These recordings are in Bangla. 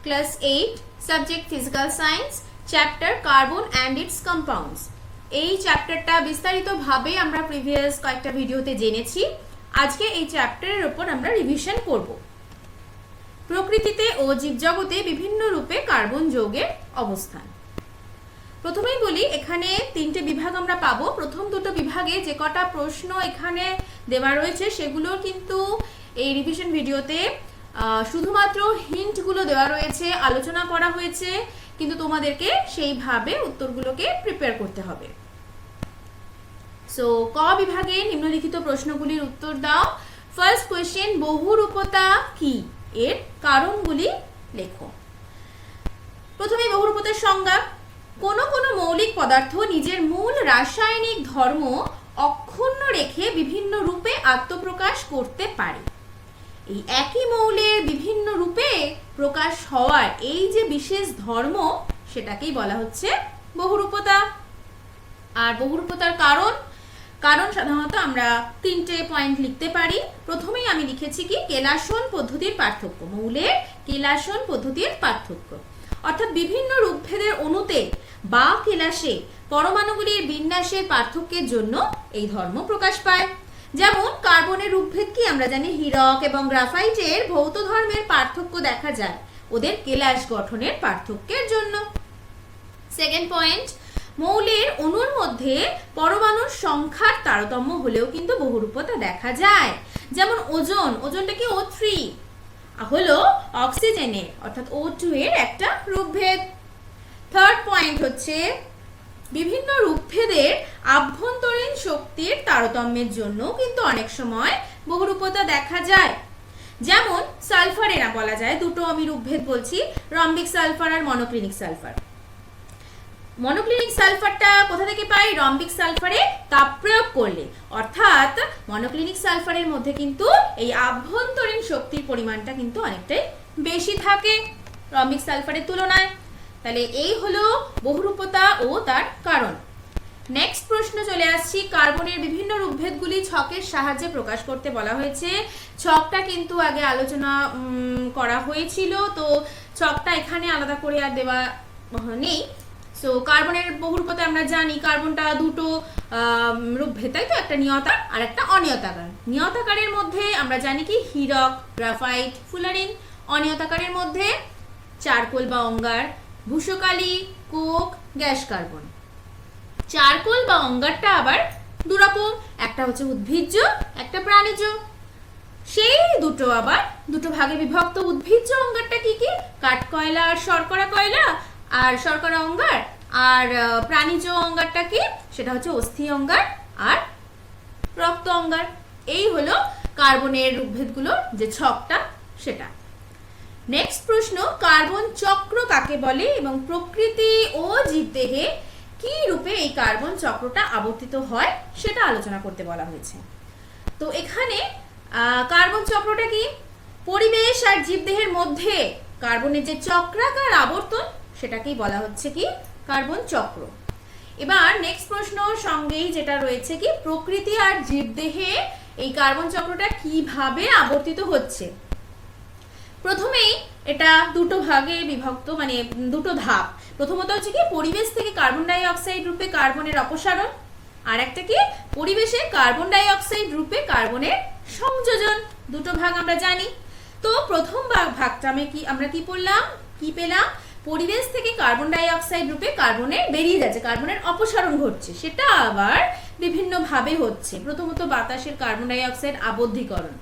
Class 8 subject physical science chapter carbon and it's compounds. এই চ্যাপ্টারটা বিস্তারিতভাবে আমরা প্রিভিয়াস কয়েকটা ভিডিওতে জেনেছি। আজকে এই চ্যাপ্টারের উপর আমরা রিভিশন করব। প্রকৃতিতে ও জীবজগতে বিভিন্ন রূপে কার্বন যৌগের অবস্থান। প্রথমেই বলি, এখানে তিনটে বিভাগ আমরা পাবো। প্রথম দুটো বিভাগে যে কটা প্রশ্ন এখানে দেওয়া রয়েছে সেগুলোর কিন্তু এই রিভিশন ভিডিওতে শুধুমাত্র হিন্টগুলো দেওয়া রয়েছে, আলোচনা করা হয়েছে, কিন্তু তোমাদেরকে সেইভাবে উত্তরগুলোকে প্রিপেয়ার করতে হবে। সো ক বিভাগে নিম্নলিখিত প্রশ্নগুলির উত্তর দাও। ফার্স্ট কোয়েশ্চেন, বহুরূপতা কি? এর কারণগুলি লেখো। প্রথমে বহুরূপতার সংজ্ঞা। কোনো কোনো মৌলিক পদার্থ নিজের মূল রাসায়নিক ধর্ম অক্ষুণ্ণ রেখে বিভিন্ন রূপে আত্মপ্রকাশ করতে পারে। এই একই মৌলের বিভিন্ন রূপে প্রকাশ হওয়ার এই যে বিশেষ ধর্ম, সেটাকেই বলা হচ্ছে বহুরূপতা। আর বহুরূপতার কারণ সাধারণত আমরা তিনটে পয়েন্ট লিখতে পারি। প্রথমেই আমি লিখেছি কি, কেলাসন পদ্ধতির পার্থক্য। মৌলের কেলাসন পদ্ধতির পার্থক্য অর্থাৎ বিভিন্ন রূপভেদের অণুতে বা কেলাসে পরমাণুগুলির বিন্যাসের পার্থক্যের জন্য এই ধর্ম প্রকাশ পায়। যেমন কার্বনের রূপভেদ কি আমরা জানি, হীরক এবং গ্রাফাইটের ভৌত ধর্মের পার্থক্য দেখা যায় ওদের কেলাস গঠনের পার্থক্যের জন্য। সেকেন্ড পয়েন্ট, মৌলের অণুর মধ্যে পরমাণুর সংখ্যার তারতম্য হলেও কিন্তু বহুরূপতা দেখা যায়। যেমন ওজনটা কি O3 হলো অক্সিজেনের অর্থাৎ O2 এর একটা রূপভেদ। থার্ড পয়েন্ট হচ্ছে, বিভিন্ন রূপভেদের আভ্যন্তরীণ শক্তির তারতম্যের জন্য কিন্তু অনেক সময় বহুরূপতা দেখা যায়। যেমন সালফারে না বলা যায়, দুটো আমি রূপভেদ বলছি, রম্বিক সালফার আর মনোক্লিনিক সালফার। মনোক্লিনিক সালফারটা কোথা থেকে পাই? রম্বিক সালফারে তাপ প্রয়োগ করলে। অর্থাৎ মনোক্লিনিক সালফারের মধ্যে কিন্তু এই আভ্যন্তরীণ শক্তির পরিমাণটা কিন্তু অনেকটাই বেশি থাকে রম্বিক সালফারের তুলনায়। তাহলে এই হলো বহুরূপতা ও তার কারণ। নেক্সট প্রশ্ন চলে আসছি, কার্বনের বিভিন্ন রূপভেদগুলি ছকের সাহায্যে প্রকাশ করতে বলা হয়েছে। ছকটা কিন্তু আগে আলোচনা করা হয়েছিল, তো ছকটা এখানে আলাদা করে আর দেওয়া নেই। সো কার্বনের বহুরূপতা আমরা জানি, কার্বনটা দুটো রূপভেদ, তাই তো, একটা নিয়তার আর একটা অনিয়তাকার। নিয়তাকারের মধ্যে আমরা জানি কি, হীরক, গ্রাফাইট, ফুলারিন। অনিয়তাকারের মধ্যে চারকোল বা অঙ্গার, ভূষকালি, কোক, গ্যাস কার্বন। চারকোল বা অঙ্গারটা আবার দুরকম, একটা হচ্ছে উদ্ভিজ্জ, একটা প্রাণীজ। সেই দুটো আবার দুটো ভাগে বিভক্ত। উদ্ভিজ্জ অঙ্গারটা কি কি? কাঠকয়লা আর শর্করা কয়লা আর শর্করা অঙ্গার। আর প্রাণীজ অঙ্গারটা কি? সেটা হচ্ছে অস্থি অঙ্গার আর রক্ত অঙ্গার। এই হলো কার্বনের রূপভেদগুলোর যে ছকটা, সেটা। নেক্সট প্রশ্ন, কার্বন চক্র কাকে বলে এবং প্রকৃতি ও জীবদেহে কি রূপে এই কার্বন চক্রটা আবর্তিত হয় সেটা আলোচনা করতে বলা হয়েছে। তো এখানে কার্বন চক্রটা কি? পরিবেশ আর জীবদেহের মধ্যে কার্বনের যে চক্রাকার আবর্তন, সেটাকেই বলা হচ্ছে কি, কার্বন চক্র। এবার নেক্সট প্রশ্ন সঙ্গেই যেটা রয়েছে কি, প্রকৃতি আর জীবদেহে এই কার্বন চক্রটা কিভাবে আবর্তিত হচ্ছে। প্রথমেই এটা দুটো ভাগে বিভক্ত, মানে দুটো ধাপ। প্রথমত হচ্ছে কি, পরিবেশ থেকে কার্বন ডাই অক্সাইড রূপে কার্বনের অপসারণ, আর একটা কি, পরিবেশে কার্বন ডাই অক্সাইড রূপে কার্বনের সংযোজন। দুটো ভাগ আমরা জানি। তো প্রথম ভাগটা আমরা কি পড়লাম, কি পেলাম? পরিবেশ থেকে কার্বন ডাই অক্সাইড রূপে কার্বনের বেরিয়ে যাচ্ছে, কার্বনের অপসারণ ঘটছে। সেটা আবার বিভিন্ন ভাবে হচ্ছে। প্রথমত বাতাসের কার্বন ডাই অক্সাইড আবদ্ধীকরণ,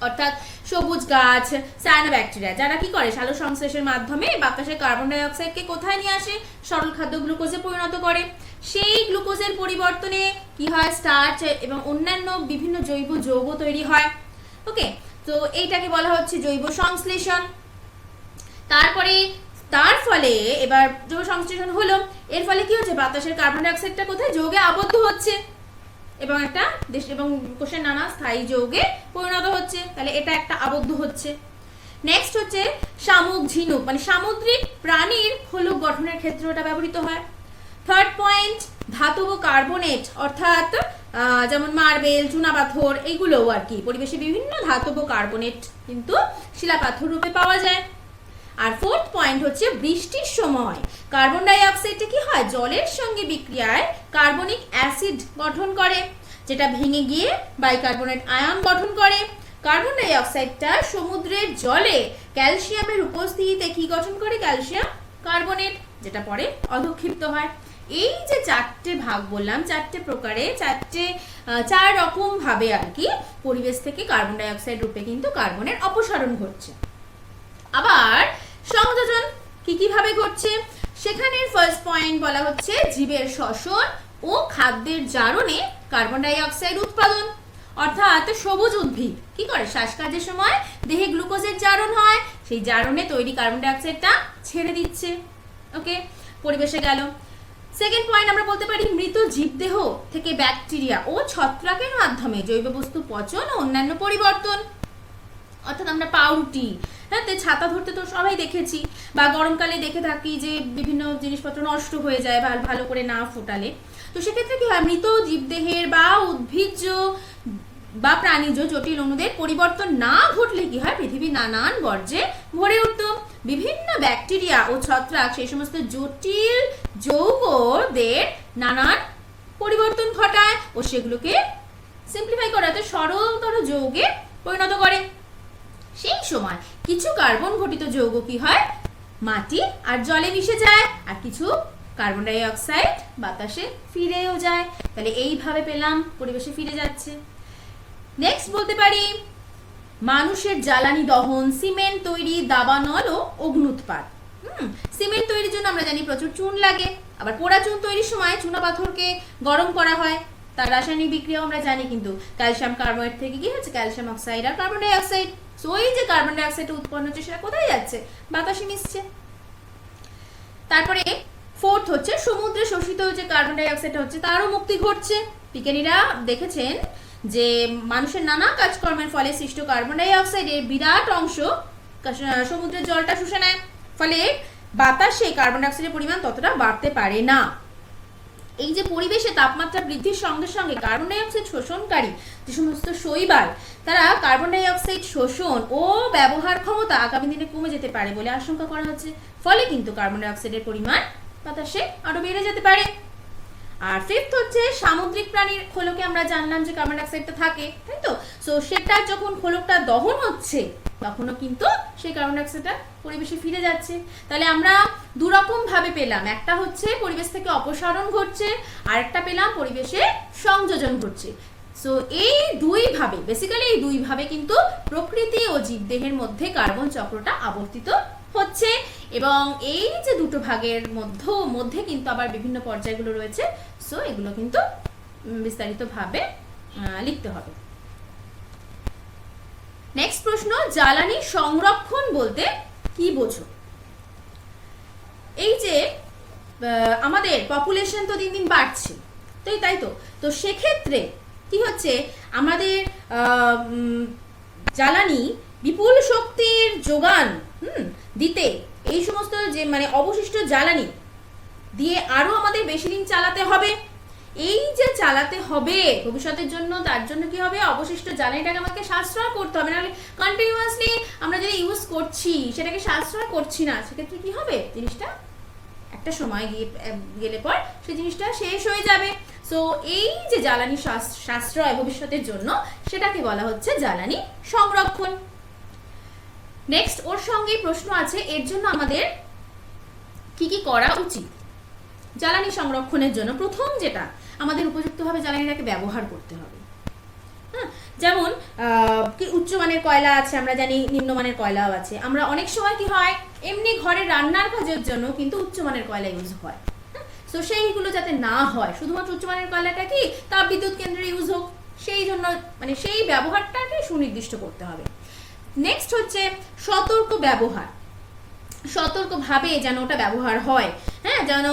অর্থাৎ সবুজ গাছ, সায়ানোব্যাকটেরিয়া, যারা কি করে সালোক সংশ্লেষের মাধ্যমে বাতাসে কার্বন ডাই অক্সাইডকে কোথায় নিয়ে আসে? সরল খাদ্য গ্লুকোজে পরিণত করে। সেই গ্লুকোজের পরিবর্তনে কি হয়? স্টার্চ এবং অন্যান্য বিভিন্ন জৈব যৌগ তৈরি হয়। ওকে, তো এইটাকে বলা হচ্ছে জৈব সংশ্লেষণ। তারপরে তার ফলে এবার জৈব সংশ্লেষণ হলো, এর ফলে কি হচ্ছে? বাতাসের কার্বন ডাই অক্সাইডটা কোথায়? যৌগে আবদ্ধ হচ্ছে এবং একটা এবং কোষের নানা স্থায়ী যৌগে পরিণত হচ্ছে। তাহলে এটা একটা আবদ্ধ হচ্ছে। নেক্সট হচ্ছে শামুক, ঝিনুক, মানে সামুদ্রিক প্রাণীর খোলক গঠনের ক্ষেত্রে এটা ব্যবহৃত হয়। থার্ড পয়েন্ট, ধাতব কার্বনেট, অর্থাৎ যেমন মার্বেল, চুনাপাথর, এইগুলোও আর কি পরিবেশে বিভিন্ন ধাতব কার্বনেট কিন্তু শিলাপাথর রূপে পাওয়া যায়। আর পয়েন্ট হচ্ছে বৃষ্টির সময় কার্বন ডাই অক্সাইডটা কি হয়, জলের সঙ্গে বিক্রিয়ায় কার্বনিক অ্যাসিড গঠন করে, যেটা ভেঙে গিয়ে বাইকার্বনেট আয়ন গঠন করে। কার্বন ডাই অক্সাইডটা সমুদ্রের জলে ক্যালসিয়ামের উপস্থিতিতে কি গঠন করে, ক্যালসিয়াম কার্বনেট, যেটা পরে অধঃক্ষিপ্ত হয়। এই যে চারটে ভাগ বললাম, চারটে প্রকারে চার রকম ভাবে আর কি পরিবেশ থেকে কার্বন ডাই অক্সাইড রূপে কিন্তু কার্বনের অপসারণ ঘটছে। আবার সংযোজন কি ভাবে ঘটছে, সেখানে ফার্স্ট পয়েন্ট বলা হচ্ছে জীবের শ্বসন ও খাদ্যের জারণে কার্বন ডাই অক্সাইড উৎপাদন। অর্থাৎ সবুজ উদ্ভিদ কি করে, শ্বাসকার্যের সময় দেহে গ্লুকোজের জারণ হয়, সেই জারণে তৈরি কার্বন ডাই অক্সাইডটা ছেড়ে দিচ্ছে, ওকে, পরিবেশে গেল। সেকেন্ড পয়েন্ট আমরা বলতে পারি মৃত জীবদেহ থেকে ব্যাকটেরিয়া ও ছত্রাকের মাধ্যমে জৈব বস্তু পচন ও অন্যান্য পরিবর্তন। অর্থাৎ আমরা পাউরুটি, হ্যাঁ, ছাতা ধরতে তো সবাই দেখেছি, বা গরমকালে দেখে থাকি যে বিভিন্ন জিনিসপত্র নষ্ট হয়ে যায় ভালো করে না ফোটালে। তো সেক্ষেত্রে কি হয়, মৃত জীবদেহের বা উদ্ভিজ্জ বা প্রাণীজ জটিল অণুদের পরিবর্তন না ঘটলে কি হয়, পৃথিবী নানান বর্জ্যে ভরে উঠত। বিভিন্ন ব্যাকটেরিয়া ও ছত্রাক সেই সমস্ত জটিল যৌগদের নানান পরিবর্তন ঘটায় ও সেগুলোকে সিম্পলিফাই করাতে সরলতর যৌগে পরিণত করে। সেই সময় কিছু কার্বন ঘটিত যৌগ কি হয়, মাটি আর জলে মিশে যায়, আর কিছু কার্বন ডাই অক্সাইড বাতাসে ফিরেও যায়। তাহলে এইভাবে পেলাম পরিবেশে ফিরে যাচ্ছে। নেক্সট বলতে পারি মানুষের জ্বালানি দহন, সিমেন্ট তৈরি, দাবানল ও অগ্নুৎপাত। সিমেন্ট তৈরির জন্য আমরা জানি প্রচুর চুন লাগে, আবার পোড়া চুন তৈরির সময় চুনা পাথরকে গরম করা হয়, তার রাসায়নিক বিক্রিয়াও আমরা জানি। কিন্তু ক্যালসিয়াম কার্বনেট থেকে কি হচ্ছে, ক্যালসিয়াম অক্সাইড আর কার্বন ডাই অক্সাইড। সো এই যে কার্বন ডাই অক্সাইড উৎপন্ন হচ্ছে সেটা কোথায় যাচ্ছে, বাতাসে মিশছে। তারপরে ফোর্থ হচ্ছে সমুদ্রে শোষিত যে কার্বন ডাই অক্সাইড হচ্ছে তারও মুক্তি ঘটছে। বিজ্ঞানীরা দেখেছেন যে মানুষের নানা কাজকর্মের ফলে সৃষ্ট কার্বন ডাই অক্সাইডের বিরাট অংশ সমুদ্রের জলটা শুষে নেয়, ফলে বাতাসে কার্বন ডাই অক্সাইডের পরিমাণ ততটা বাড়তে পারে না। এই যে পরিবেশে তাপমাত্রা বৃদ্ধির সঙ্গে সঙ্গে কার্বন ডাই অক্সাইড শোষণকারী যে সমস্ত শৈবাল, তারা কার্বন ডাই অক্সাইড শোষণ ও ব্যবহার ক্ষমতা আগামী দিনে কমে যেতে পারে বলে আশঙ্কা করা হচ্ছে। ফলে কিন্তু কার্বন ডাই অক্সাইডের পরিমাণ বাতাসে আরো বেড়ে যেতে পারে। আর ফিফথ হচ্ছে সামুদ্রিক প্রাণীর খোলকে আমরা জানলাম যে কার্বন ডাই অক্সাইডটা থাকে, তাই তো। সো সেটা যখন খোলকটা দহন হচ্ছে তখনও কিন্তু সেই কার্বন ডাই অক্সাইডটা পরিবেশে ফিরে যাচ্ছে। তাহলে আমরা দুরকম ভাবে পেলাম, একটা হচ্ছে পরিবেশ থেকে অপসারণ ঘটছে, আর একটা পেলাম পরিবেশে সংযোজন ঘটছে। সো এই দুই ভাবে, বেসিক্যালি এই দুই ভাবে কিন্তু প্রকৃতি ও জীবদেহের মধ্যে কার্বন চক্রটা আবর্তিত হচ্ছে। এবং এই যে দুটো ভাগের মধ্যে কিন্তু আবার বিভিন্ন পর্যায়গুলো রয়েছে। সো এগুলো কিন্তু বিস্তারিতভাবে লিখতে হবে। নেক্সট প্রশ্ন, জ্বালানি সংরক্ষণ বলতে কি বোঝো? এই যে আমাদের পপুলেশন তো দিন দিন বাড়ছে, তাই তো। তো সেক্ষেত্রে কি হচ্ছে, আমাদের জ্বালানি বিপুল শক্তির যোগান দিতে এই সমস্ত যে মানে অবশিষ্ট জ্বালানি দিয়ে আরো আমাদের বেশি দিন চালাতে হবে। এই যে চালাতে হবে ভবিষ্যতের জন্য, তার জন্য কি হবে, অবশিষ্ট জ্বালানিটাকে আমাকে সাশ্রয় করতে হবে, নাহলে কন্টিনিউয়াসলি আমরা যদি ইউজ করছি সেটাকে সাশ্রয় করছি না, সেক্ষেত্রে কি হবে, জিনিসটা একটা সময় গেলে পর সেই জিনিসটা শেষ হয়ে যাবে। সো এই যে জ্বালানি সাশ্রয় ভবিষ্যতের জন্য, সেটাকে বলা হচ্ছে জ্বালানি সংরক্ষণ। নেক্সট ওর সঙ্গে প্রশ্ন আছে, এর জন্য আমাদের কি কি করা উচিত? জ্বালানি সংরক্ষণের জন্য প্রথম যেটা, আমাদের উপযুক্তভাবে জ্বালানিটাকে ব্যবহার করতে হবে। হ্যাঁ, যেমন উচ্চমানের কয়লা আছে, আমরা জানি নিম্নমানের কয়লাও আছে। আমরা অনেক সময় কি হয়, এমনি ঘরে রান্নার কাজের জন্য কিন্তু উচ্চমানের কয়লা ইউজ হয়। তো সেইগুলো যাতে না হয়, শুধুমাত্র উচ্চমানের কয়লাটা কি তাপ বিদ্যুৎ কেন্দ্রে ইউজ হোক, সেই জন্য মানে সেই ব্যবহারটাকে সুনির্দিষ্ট করতে হবে। নেক্সট হচ্ছে সতর্ক ব্যবহার, সতর্কভাবে যেন ওটা ব্যবহার হয়, হ্যাঁ, যেন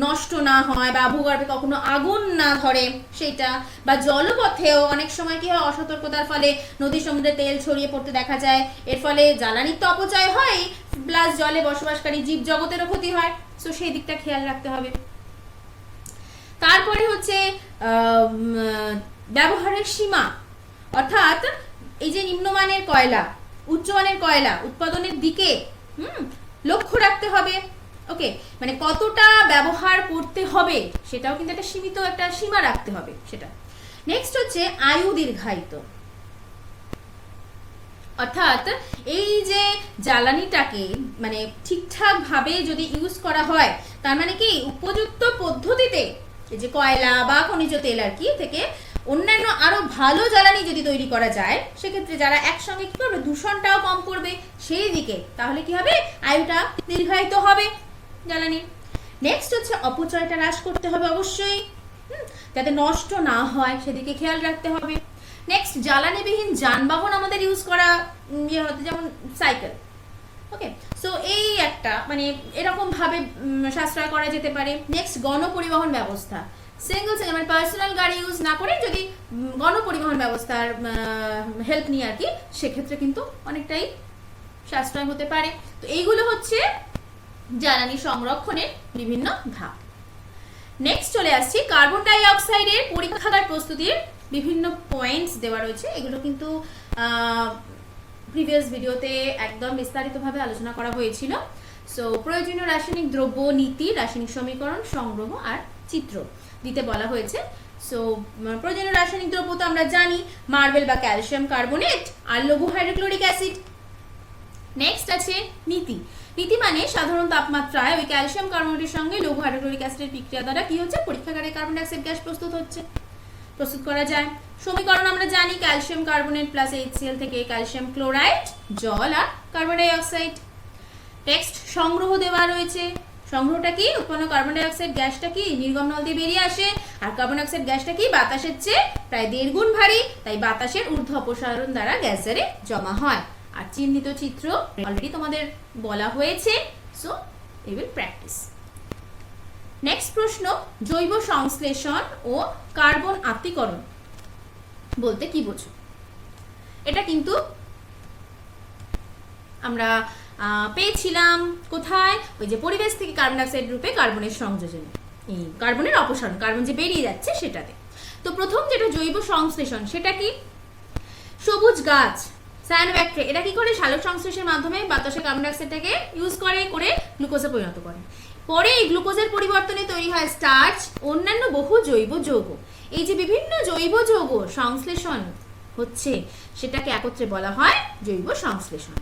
নষ্ট না হয় বা ভূগর্ভে কখনো আগুন না ধরে সেটা, বা জলপথেও অনেক সময় কি হয়, অসতর্কতার ফলে নদী সমুদ্রে তেল ছড়িয়ে পড়তে দেখা যায়। এর ফলে জ্বালানির তো অপচয় হয়, প্লাস জলে বসবাসকারী জীব জগতেরও ক্ষতি হয়। সো সেই দিকটা খেয়াল রাখতে হবে। তারপরে হচ্ছে ব্যবহারের সীমা, অর্থাৎ এই যে নিম্নমানের কয়লা উচ্চমানের কয়লা উৎপাদনের দিকে লক্ষ্য রাখতে হবে। ওকে, মানে কতটা ব্যবহার করতে হবে সেটাও কিন্তু একটা সীমিত একটা সীমা রাখতে হবে সেটা। নেক্সট হচ্ছে আয়ু দীর্ঘায়িত, অর্থাৎ এই যে জ্বালানিটাকে মানে ঠিকঠাক ভাবে যদি ইউজ করা হয়, তার মানে কি উপযুক্ত পদ্ধতিতে এই যে কয়লা বা খনিজ তেল আর কি থেকে অন্যান্য আরো ভালো জ্বালানি যদি তৈরি করা যায়, সেক্ষেত্রে যারা একসঙ্গে কি করবে, দূষণটাও কম করবে সেই দিকে, তাহলে কি হবে, আয়ুটা দীর্ঘায়িত হবে জ্বালানি। নেক্সট হচ্ছে অপচয়টা হ্রাস করতে হবে অবশ্যই, যাতে নষ্ট না হয় সেদিকে খেয়াল রাখতে হবে। নেক্সট জ্বালানিবিহীন যানবাহন আমাদের ইউজ করা ইয়ে হতে, যেমন সাইকেল। ওকে, সো এই একটা মানে এরকম ভাবে সাশ্রয় করা যেতে পারে। নেক্সট গণপরিবহন ব্যবস্থা, সিঙ্গেল মানে পার্সোনাল গাড়ি ইউজ না করে যদি গণপরিবহন ব্যবস্থার হেল্প নিয়ে আর কি, সেক্ষেত্রে কিন্তু অনেকটাই সাশ্রয় হতে পারে। তো এইগুলো হচ্ছে জ্বালানি সংরক্ষণের বিভিন্ন ধাপ। নেক্সট চলে আসছি কার্বন ডাই অক্সাইডের পরীক্ষাগার প্রস্তুতির বিভিন্ন পয়েন্টস দেওয়া রয়েছে। এগুলো কিন্তু প্রিভিয়াস ভিডিওতে একদম বিস্তারিতভাবে আলোচনা করা হয়েছিল। সো প্রয়োজনীয় রাসায়নিক দ্রব্য, নীতি, রাসায়নিক সমীকরণ, সংগ্রহ আর চিত্র দিতে বলা হয়েছে। সো প্রয়োজনীয় রাসায়নিক দ্রব্য তো আমরা জানি, মার্বেল বা ক্যালসিয়াম কার্বনেট আর লঘু হাইড্রোক্লোরিক অ্যাসিড। নেক্সট আছে নীতি। নীতি মানে সাধারণ তাপমাত্রায় ওই ক্যালসিয়াম কার্বনেটের সঙ্গে লঘু হাইড্রোক্লোরিক অ্যাসিডের বিক্রিয়া দ্বারা কি হচ্ছে, পরীক্ষাগারে কার্বন ডাই অক্সাইড গ্যাস প্রস্তুত করা যায়। সমীকরণ আমরা জানি, ক্যালসিয়াম কার্বনেট প্লাস HCl থেকে ক্যালসিয়াম ক্লোরাইড, জল আর কার্বন ডাই অক্সাইড। নেক্সট সংগ্রহ দেওয়া রয়েছে। সংগ্রহটা কি, উৎপন্ন কার্বন ডাই অক্সাইড গ্যাসটা কি নির্গমনল দিয়ে বেরিয়ে আসে, আর কার্বন ডাই অক্সাইড গ্যাসটা কি বাতাসের চেয়ে প্রায় 1.5 গুণ ভারী, তাই বাতাসের ঊর্ধ্ব অপসারণ দ্বারা গ্যাস জারে জমা হয়। আর চিহ্নিত চিত্র অলরেডি তোমাদের বলা হয়েছে, so you will practice. Next প্রশ্ন, জৈব সংশ্লেষণ ও কার্বন আত্তীকরণ বলতে কি বোঝো? এটা কিন্তু আমরা পেয়েছিলাম কোথায়, ওই যে পরিবেশ থেকে কার্বন ডাইঅক্সাইড রূপে কার্বনের সংযোজনে, এই কার্বনের অপসারণ, কার্বন যে বেরিয়ে যাচ্ছে সেটাতে। তো প্রথম যেটা জৈব সংশ্লেষণ, সেটা কি, সবুজ গাছ সায়ানোব্যাক্টেরিয়া এরা কি করে, সালোক সংশ্লেষের মাধ্যমে বাতাসে কার্বন ডাইঅক্সাইডটাকে ইউজ করে গ্লুকোজে পরিণত করে। পরে এই গ্লুকোজের পরিবর্তনে তৈরি হয় স্টার্চ, অন্যান্য বহু জৈব যৌগ। এই যে বিভিন্ন জৈব যৌগ সংশ্লেষণ হচ্ছে, সেটাকে একত্রে বলা হয় জৈব সংশ্লেষণ।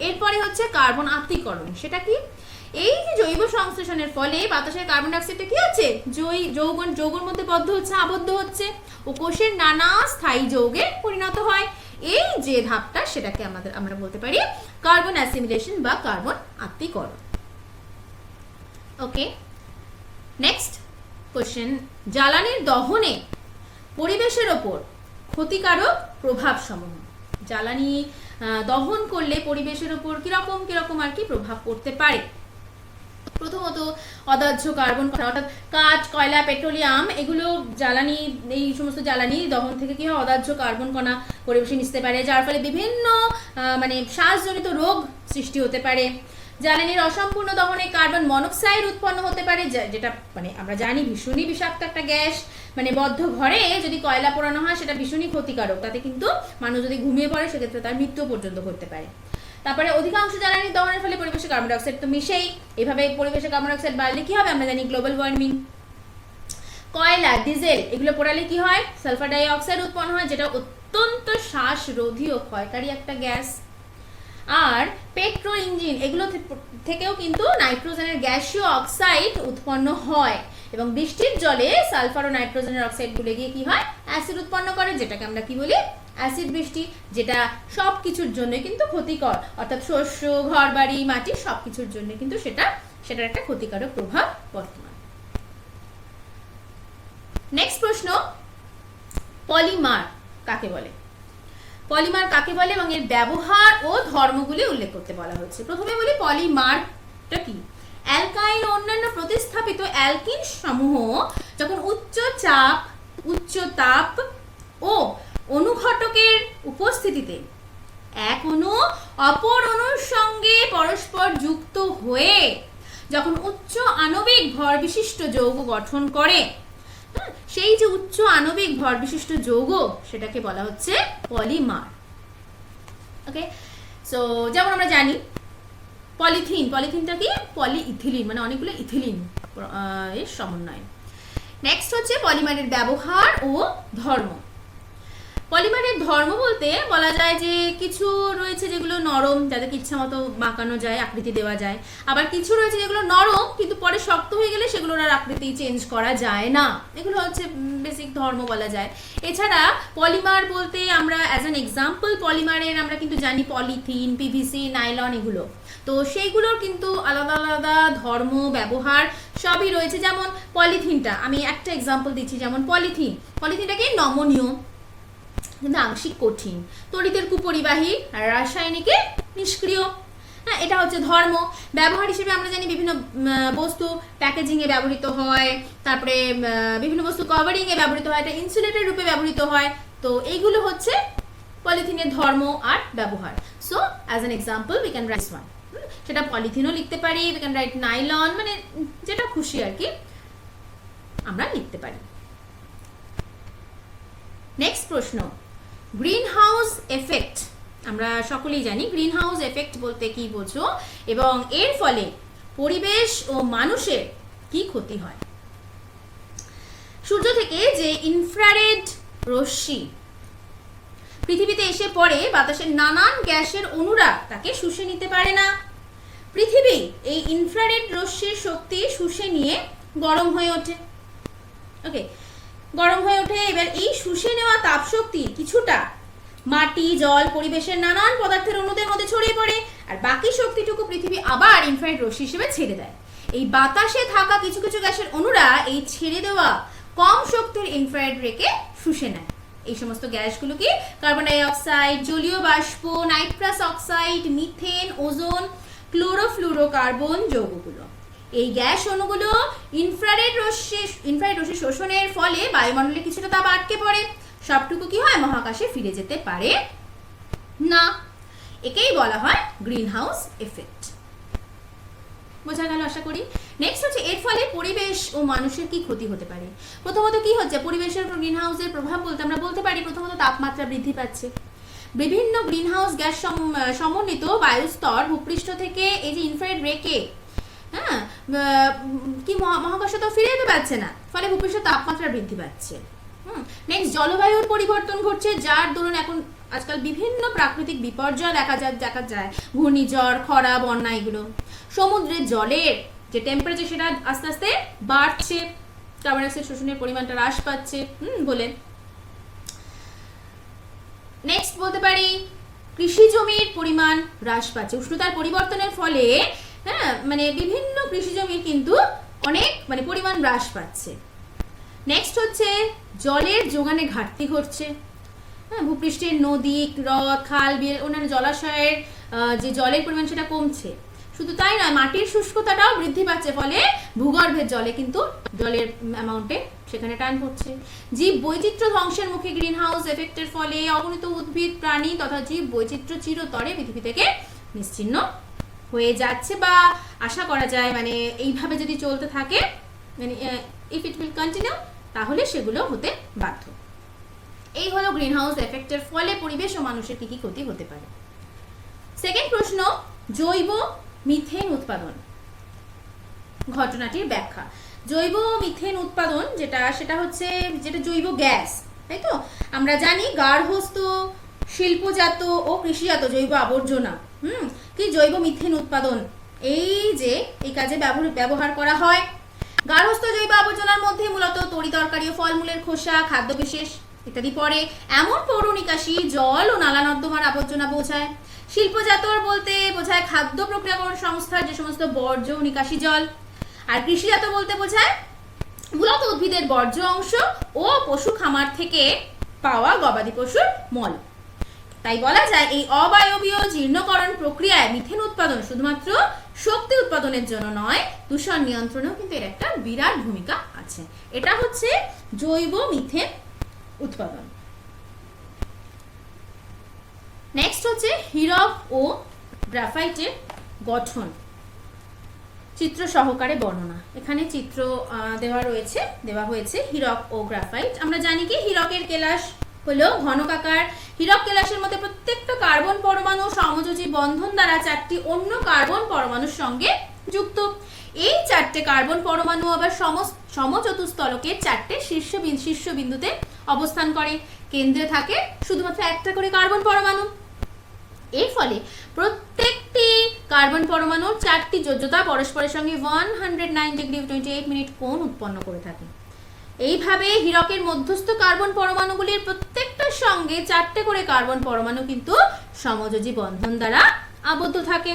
এরপরে হচ্ছে কার্বন আত্তীকরণ, সেটা কি, এই যে জৈব সংশ্লেষণের ফলে বাতাসের কার্বন ডাইঅক্সাইডটা কি হচ্ছে, যৌগের মধ্যে আবদ্ধ হচ্ছে ও কোষের নানা স্থায়ী যৌগে পরিণত হয়। এই যে ধাপটা, সেটাকে আমরা বলতে পারি কার্বন অ্যাসিমিলেশন বা কার্বন আত্তীকরণ। ওকে, নেক্সট কোশ্চেন, জ্বালানির দহনে পরিবেশের ওপর ক্ষতিকারক প্রভাব সমূহ। জ্বালানি দহন করলে পরিবেশের ওপর কিরকম আর কি প্রভাব পড়তে পারে। প্রথমত অদাহ্য কার্বন, অর্থাৎ কাঠ, কয়লা, পেট্রোলিয়াম এগুলো জ্বালানি, এই সমস্ত জ্বালানি দহন থেকে কি হয়, অদাহ্য কার্বন কণা পরিবেশে মিশতে পারে, যার ফলে বিভিন্ন মানে শ্বাসজনিত রোগ সৃষ্টি হতে পারে। জ্বালানির অসম্পূর্ণ দহনে কার্বন মনোক্সাইড উৎপন্ন হতে পারে, যেটা মানে আমরা জানি ভীষণই বিষাক্ত একটা গ্যাস। মানে বদ্ধ ঘরে যদি কয়লা পোড়ানো হয়, সেটা ভীষণই ক্ষতিকারক, তাতে কিন্তু মানুষ যদি ঘুমিয়ে পড়ে সেক্ষেত্রে তার মৃত্যু পর্যন্ত ঘটতে পারে। তারপরে অধিকাংশ জ্বালানি দহনের ফলে পরিবেশে কার্বন ডাই অক্সাইড তো মিশেই, এভাবে পরিবেশে কার্বন ডাই অক্সাইড বাড়লে কি হবে, আমরা জানি গ্লোবাল ওয়ার্মিং। কয়লা, ডিজেল এগুলো পোড়ালে কি হয়, সালফার ডাই অক্সাইড উৎপন্ন হয়, যেটা অত্যন্ত শ্বাসরোধী ও ক্ষয়কারী একটা গ্যাস। আর পেট্রোল ইঞ্জিন এগুলো থেকেও কিন্তু নাইট্রোজেনের গ্যাসীয় অক্সাইড উৎপন্ন হয়, এবং বৃষ্টির জলে সালফার ও নাইট্রোজেনের অক্সাইড গুলে গিয়ে কি হয়, অ্যাসিড উৎপন্ন করে, যেটাকে আমরা কি বলি, অ্যাসিড বৃষ্টি, যেটা সব কিছুর জন্য কিন্তু ক্ষতিকর, অর্থাৎ শস্য, ঘরবাড়ি, মাটি সবকিছুর জন্য কিন্তু সেটার একটা ক্ষতিকারক প্রভাব বর্তমান। নেক্সট প্রশ্ন, পলিমার কাকে বলে? পলিমার কাকে বলে এবং এর ব্যবহার ও ধর্মগুলি উল্লেখ করতে বলা হয়েছে। প্রথমে বলি পলিমারটা কি, অ্যালকাইন ও অন্যান্য প্রতিস্থাপিত অ্যালকিন সমূহ যখন উচ্চ তাপ ও অনুঘটকের উপস্থিতিতে এক অণু অপর অণুর সঙ্গে পরস্পর যুক্ত হয়ে যখন উচ্চ আণবিক ভর বিশিষ্ট যৌগ গঠন করে, সেই যে উচ্চ আণবিক ভর বিশিষ্ট যৌগ, সেটাকে বলা হচ্ছে পলিমার। ওকে, সো যেমন আমরা জানি পলিথিনটা কি পলিইথিলিন, মানে অনেকগুলো ইথিলিন এর সমন্বয়। নেক্সট হচ্ছে পলিমারের ব্যবহার ও ধর্ম। পলিমারের ধর্ম বলতে বলা যায় যে কিছু রয়েছে যেগুলো নরম, যাদেরকে ইচ্ছা মতো বাঁকানো যায়, আকৃতি দেওয়া যায়, আবার কিছু রয়েছে যেগুলো নরম কিন্তু পরে শক্ত হয়ে গেলে সেগুলোর আর আকৃতি চেঞ্জ করা যায় না, এগুলো হচ্ছে বেসিক ধর্ম বলা যায়। এছাড়া পলিমার বলতে আমরা অ্যাজ অ্যান এক্সাম্পল পলিমারের আমরা কিন্তু জানি পলিথিন, পিভিসি, নাইলন, এগুলো তো সেইগুলোর কিন্তু আলাদা আলাদা ধর্ম, ব্যবহার সবই রয়েছে। যেমন পলিথিনটা আমি একটা এক্সাম্পল দিচ্ছি, যেমন পলিথিনটাকে নমনীয় কিন্তু আংশিক কঠিন, তড়িতের কুপরিবাহী আর রাসায়নিকে নিষ্ক্রিয়। হ্যাঁ, এটা হচ্ছে ধর্ম। ব্যবহার হিসেবে আমরা জানি বিভিন্ন বস্তু প্যাকেজিংয়ে ব্যবহৃত হয়, তারপরে বিভিন্ন বস্তু কভারিংয়ে ব্যবহৃত হয়, এটা ইনসুলেটর রূপে ব্যবহৃত হয়। তো এইগুলো হচ্ছে পলিথিনের ধর্ম আর ব্যবহার। So as an example we can write one, সেটা পলিথিনও লিখতে পারি, উই ক্যান রাইট নাইলন, মানে যেটা খুশি আর কি আমরা লিখতে পারি। নেক্সট প্রশ্ন, গ্রিন হাউস এফেক্ট। আমরা সকলেই জানি গ্রিন হাউস এফেক্ট বলতে কি বোঝো এবং এর ফলে পরিবেশ ও মানুষের কি ক্ষতি হয়। সূর্য থেকে যে ইনফ্রারেড রশ্মি পৃথিবীতে এসে পড়ে, বাতাসের নানান গ্যাসের অণুরা তাকে শুষে নিতে পারে না। পৃথিবী এই ইনফ্রারেড রশ্মির শক্তি শুষে নিয়ে গরম হয়ে ওঠে। ওকে, গরম হয়ে ওঠে। এবার এই শুষে নেওয়া তাপশক্তি কিছুটা মাটি, জল, পরিবেশের নানান পদার্থের অণুদের মধ্যে ছড়িয়ে পড়ে, আর বাকি শক্তিটুকু পৃথিবী আবার ইনফ্রারেড রশ্মি হিসেবে ছেড়ে দেয়। এই বাতাসে থাকা কিছু কিছু গ্যাসের অণুরা এই ছেড়ে দেওয়া কম শক্তির ইনফ্রারেড রেকে শুষে নেয়। এই সমস্ত গ্যাসগুলো কি কার্বন ডাই অক্সাইড, জলীয় বাষ্প, nitrous oxide, methane, ozone, chlorofluorocarbon যৌগগুলো। এই গ্যাস অণুগুলো ইনফ্রারেড রশ্মি শোষণের ফলে বায়ুমণ্ডলে কিছুটা তাপ আটকে পড়ে, সবটুকু কি হয় মহাকাশে ফিরে যেতে পারে না। একেই বলা হয় গ্রিন হাউস এফেক্ট। বোঝা গেল আশা করি। নেক্সট হচ্ছে এর ফলে পরিবেশ ও মানুষের কি ক্ষতি হতে পারে। প্রথমত কি হচ্ছে, পরিবেশের উপর গ্রিন হাউসের প্রভাব বলতে আমরা বলতে পারি প্রথমত তাপমাত্রা বৃদ্ধি পাচ্ছে। বিভিন্ন গ্রিন হাউস গ্যাস সমন্বিত বায়ুস্তর ভূপৃষ্ঠ থেকে এই যে ইনফ্রারেড রেকে কি মহাকাশে তো ফিরে যেতে পারছে না, ফলে ভূপৃষ্ঠের তাপমাত্রা বৃদ্ধি পাচ্ছে। নেক্সট, জলবায়ুর পরিবর্তন ঘটছে, যার দরুন এখন আজকাল বিভিন্ন প্রাকৃতিক বিপর্যয় দেখা যায়, ঘূর্ণিঝড়, খরা, বন্যা, এগুলো। সমুদ্রের জলের যে টেম্পারেচার সেটা আস্তে আস্তে বাড়ছে, কার্বন ডাই অক্সাইড শোষণের পরিমাণটা হ্রাস পাচ্ছে বলে। নেক্সট বলতে পারি কৃষি জমির পরিমাণ হ্রাস পাচ্ছে, উষ্ণতার পরিবর্তনের ফলে মানে বিভিন্ন কৃষি জমির কিন্তু অনেক মানে পরিমাণ হ্রাস পাচ্ছে। নেক্সট হচ্ছে জলের যোগানে ঘাটতি ঘটছে, ভূপৃষ্ঠের নদী, হ্রদ, খাল, বিল, অন্যান্য জলাশয়ের যে জলের পরিমাণ সেটা কমছে। শুধু তাই নয়, মাটির শুষ্কতাটাও বৃদ্ধি পাচ্ছে, ফলে ভূগর্ভের জলে কিন্তু জলের অ্যামাউন্টে সেখানে টান পড়ছে। জীব বৈচিত্র্য ধ্বংসের মুখে গ্রিন হাউস এফেক্টের ফলে অগণিত উদ্ভিদ, প্রাণী তথা জীব বৈচিত্র্য চিরতরে পৃথিবী থেকে নিশ্চিহ্ন হয়ে যাচ্ছে, বা আশা করা যায় মানে এইভাবে যদি চলতে থাকে, মানে ইফ ইট উইল কন্টিনিউ, তাহলে সেগুলো হতে বাধ্য। এই হলো গ্রিন হাউস এফেক্টের ফলে পরিবেশ ও মানুষের কি কি ক্ষতি হতে পারে। সেকেন্ড প্রশ্ন, জৈব মিথেন উৎপাদন ঘটনাটির ব্যাখ্যা। জৈব মিথেন উৎপাদন সেটা হচ্ছে যেটা জৈব গ্যাস, তাই তো? আমরা জানি গার্হস্থ্য, শিল্পজাত ও কৃষিজাত জৈব আবর্জনা কি জৈব মিথেন উৎপাদন এই কাজে ব্যবহার করা হয়। গার্হস্থ্য জৈব আবর্জনার মধ্যে মূলত তরি তরকারি ও ফলমূলের খোসা, খাদ্য বিশেষ ইত্যাদি পড়ে। এমন পৌর নিকাশি জল ও নালা নর্দমার আবর্জনা বোঝায়। শিল্পজাতর বলতে বোঝায় খাদ্য প্রক্রিয়াকরণ সংস্থার যে সমস্ত বর্জ্য নিকাশি জল। আর কৃষিজাত বলতে বোঝায় মূলত উদ্ভিদের বর্জ্য অংশ ও পশু খামার থেকে পাওয়া গবাদি পশুর মল। তাই বলা যায় এই অবায়বীয় জীর্ণকরণ প্রক্রিয়ায় মিথেন উৎপাদন শুধুমাত্র শক্তি উৎপাদনের জন্য নয়, দূষণ নিয়ন্ত্রণেও কিন্তু এর একটা বিরাট ভূমিকা আছে। এটা হচ্ছে জৈব মিথেন উৎপাদন। নেক্সট হচ্ছে হীরক ও গ্রাফাইটের গঠন চিত্র সহকারে বর্ণনা। এখানে চিত্র দেওয়া হয়েছে হীরক ও গ্রাফাইট। আমরা জানি কি হীরকের কেলাস হলো ঘনকাকার হীরক কেলাসের মধ্যে প্রত্যেকটা কার্বন পরমাণু সমযোজী বন্ধন দ্বারা 4টি অন্য কার্বন পরমাণুর সঙ্গে যুক্ত। এই 4টে কার্বন পরমাণু আবার সমচতুস্তলকের 4টে শীর্ষবিন্দুতে অবস্থান করে। কেন্দ্রে থাকে শুধুমাত্র একটা করে কার্বন পরমাণু। এর ফলে প্রত্যেকটি কার্বন পরমাণুর 4টি যোজ্যতা পরস্পরের সঙ্গে 109 ডিগ্রি 28 মিনিট কোণ উৎপন্ন করে থাকে। এইভাবে হীরকের মধ্যস্থ কার্বন পরমাণুগুলির প্রত্যেকটার সঙ্গে 4টে করে কার্বন পরমাণু কিন্তু সমযোজী বন্ধন দ্বারা আবদ্ধ থাকে।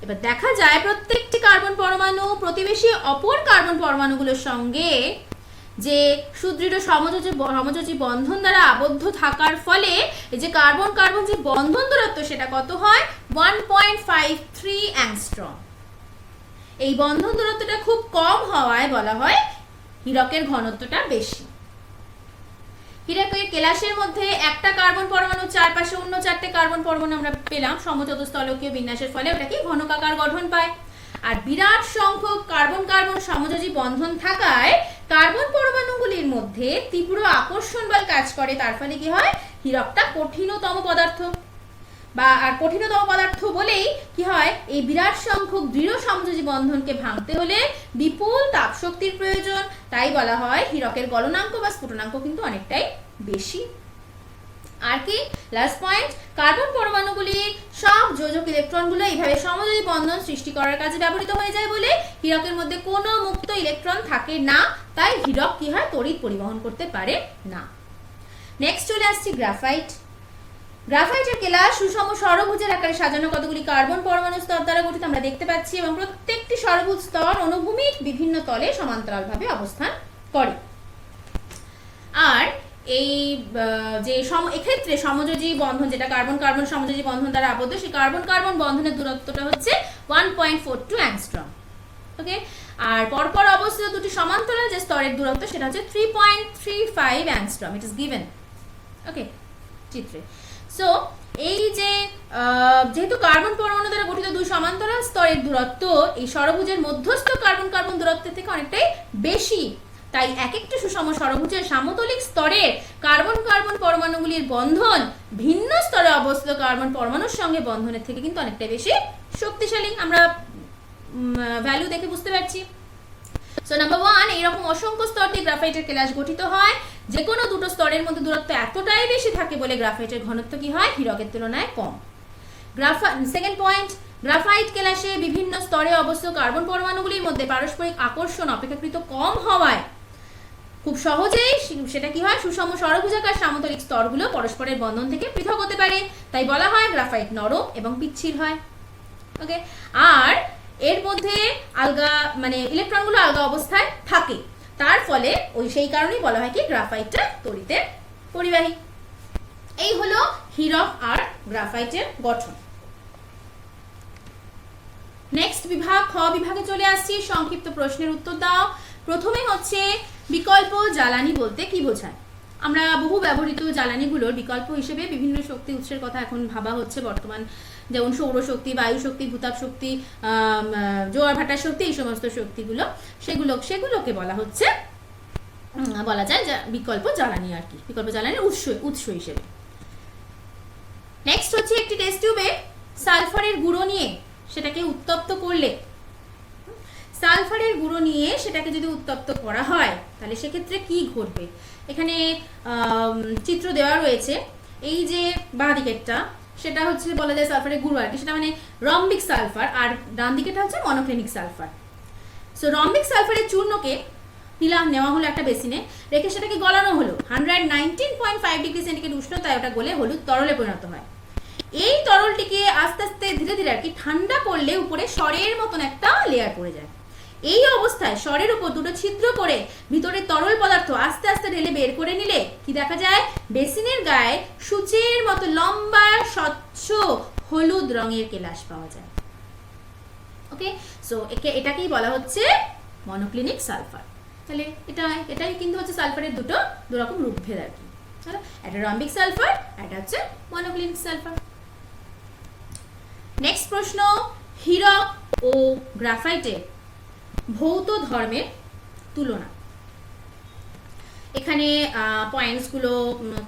এবার দেখা যায় প্রত্যেকটি কার্বন পরমাণু প্রতিবেশী অপর কার্বন পরমাণুগুলোর সঙ্গে যে সুদৃঢ় সমযোজী বন্ধন দ্বারা আবদ্ধ থাকার ফলে এই যে কার্বন কার্বন যে বন্ধন দূরত্ব সেটা কত হয় 1.53 অ্যাংস্ট্রম। এই বন্ধন দূরত্বটা খুব কম হওয়ায় বলা হয় হীরকের ঘনত্বটা বেশি। হীরকের কেলাসের মধ্যে একটা কার্বন পরমাণু চারপাশে অন্য 4টে কার্বন পরমাণু আমরা পেলাম সমচতুস্তলকীয় বিন্যাসের ফলে ওটা কি ঘনকাকার গঠন পায়। আর বিরাট সংখ্যক কার্বন কার্বন সমযোজী বন্ধন থাকায় কার্বন পরমাণুগুলির মধ্যে তীব্র আকর্ষণ বল কাজ করে। তার ফলে কি হয় হীরকটা কঠিনতম পদার্থ আর কঠিনতম পদার্থ বলেই কি হয় এই বিরাট সংখ্যক দৃঢ় সমযোজী বন্ধনকে ভাঙতে হলে বিপুল তাপ শক্তির প্রয়োজন। তাই বলা হয় হীরকের গলনাঙ্ক বা স্ফুটনাঙ্ক কিন্তু অনেকটাই বেশি। আর কি লাস্ট পয়েন্ট, কার্বন পরমাণুগুলির সব যোজক ইলেকট্রনগুলো এইভাবে সমযোজী বন্ধন সৃষ্টি করার কাজে ব্যবহৃত হয়ে যায় বলে হীরকের মধ্যে কোনো মুক্ত ইলেকট্রন থাকে না। তাই হীরক কি হয় তড়িৎ পরিবহন করতে পারে না। নেক্সট চলে আসছি গ্রাফাইট। গ্রাফাইটের কেলাস সুষম ষড়ভুজের আকারে সাজানো কতগুলি কার্বন পরমাণু স্তর দ্বারা গঠিত আমরা দেখতে পাচ্ছি এবং প্রত্যেকটি ষড়ভুজ স্তর অনুভূমিক বিভিন্ন তলে সমান্তরালভাবে অবস্থান করে। আর এই যে এক্ষেত্রে সমযোজী বন্ধন যেটা কার্বন কার্বন সমযোজী বন্ধন দ্বারা আবদ্ধ সেই কার্বন কার্বন বন্ধনের দূরত্বটা হচ্ছে 1.42 অ্যাংস্ট্রম। ওকে, আর পরপর অবস্থিত দুটি সমান্তরাল যে স্তরের দূরত্ব সেটা হচ্ছে 3.35 অ্যাংস্ট্রম। ইট ইজ গিভেন ওকে চিত্রে। সো এই যে যেহেতু কার্বন পরমাণু দ্বারা গঠিত দুই সমান্তরাল স্তরের দূরত্ব এই ষড়ভুজের মধ্যস্থ কার্বন কার্বন দূরত্বের থেকে অনেকটাই বেশি, তাই এক একটা সুষম ষড়ভুজের সামতলিক স্তরের কার্বন কার্বন পরমাণুগুলির বন্ধন ভিন্ন স্তরে অবস্থিত কার্বন পরমাণুর সঙ্গে বন্ধনের থেকে কিন্তু অনেকটাই বেশি শক্তিশালী। আমরা ভ্যালু দেখে বুঝতে পারছি। সো নাম্বার 1, এইরকম অসংখ্য স্তর দিয়ে গ্রাফাইটের কেলাস গঠিত হয়। যে কোনো দুটো স্তরের মধ্যে দূরত্ব এতটাই বেশি থাকে বলে গ্রাফাইটের ঘনত্ব কি হয় হীরকের তুলনায় কম। সেকেন্ড পয়েন্ট, গ্রাফাইট কেলাসে বিভিন্ন স্তরে অবস্থিত কার্বন পরমাণুগুলির মধ্যে পারস্পরিক আকর্ষণ অপেক্ষাকৃত কম হওয়ায় খুব সহজেই সেটা কি হয় সুষম ষড়ভুজাকার সামতলিক স্তরগুলো পরস্পরের বন্ধন থেকে পৃথক হতে পারে। তাই বলা হয় গ্রাফাইট নরম এবং পিচ্ছিল হয়। ওকে, আর এর মধ্যে আলগা মানে ইলেকট্রনগুলো আলগা অবস্থায় থাকে, তার ফলে সেই কারণেই বলা হয় কি গ্রাফাইটটা তড়িতের পরিবাহী। এই হলো হীরক আর গ্রাফাইটের গঠন। নেক্সট বিভাগ খ বিভাগে চলে আসছি। সংক্ষিপ্ত প্রশ্নের উত্তর দাও। প্রথমে হচ্ছে বিকল্প জ্বালানি বলতে কি বোঝায়। আমরা বহু ব্যবহৃত জ্বালানিগুলোর বিকল্প হিসেবে বিভিন্ন শক্তি উৎসের কথা এখন ভাবা হচ্ছে বর্তমান, যেমন সৌরশক্তি, বায়ু শক্তি, ভূতাপ শক্তি, জোয়ার ভাটার শক্তি, এই সমস্ত শক্তিগুলো সেগুলোকে বলা যায় বিকল্প জ্বালানি আর কি, বিকল্প জ্বালানির উৎস হিসেবে। নেক্সট হচ্ছে একটি টেস্ট টিউবে সালফারের গুঁড়ো নিয়ে সেটাকে উত্তপ্ত করলে, সালফারের গুঁড়ো নিয়ে সেটাকে যদি উত্তপ্ত করা হয় তাহলে সেক্ষেত্রে কি ঘটবে। এখানে চিত্র দেওয়া রয়েছে। এই যে বাঁ দিকেরটা সেটা হচ্ছে বলা যায় সালফারের গুঁড়ো আর কি, সেটা মানে রম্বিক সালফার, আর ডান দিকেটা হচ্ছে মনোক্লিনিক সালফার। সো রম্বিক সালফারের চূর্ণকে নেওয়া হলো একটা বেসিনে, রেখে সেটাকে গলানো হলো 119.5 ডিগ্রি সেন্টিগ্রেড উষ্ণতায়, ওটা গলে হলুদ তরলে পরিণত হয়। এই তরলটিকে আস্তে আস্তে ধীরে ধীরে আর কি ঠান্ডা করলে উপরে সরের মতন একটা লেয়ার পড়ে যায়। এই অবস্থায় সরের উপর দুটো ছিদ্র করে ভিতরে তরল পদার্থ আস্তে আস্তে ঢেলে বের করে নিলে কি দেখা যায়, বেসিনের গায়ে সূচের মতো লম্বা স্বচ্ছ হলুদ রঙের কেলাস পাওয়া যায়। ওকে, সো এটাকেই বলা হচ্ছে মনোক্লিনিক সালফার। তাহলে এটাই কিন্তু হচ্ছে সালফারের দুরকম রূপভেদ আর কি। একটা রম্বিক সালফার, একটা হচ্ছে মনোক্লিনিক সালফার। নেক্সট প্রশ্ন, হীরক ও গ্রাফাইটের ভৌত ধর্মের তুলনা। এখানে পয়েন্টসগুলো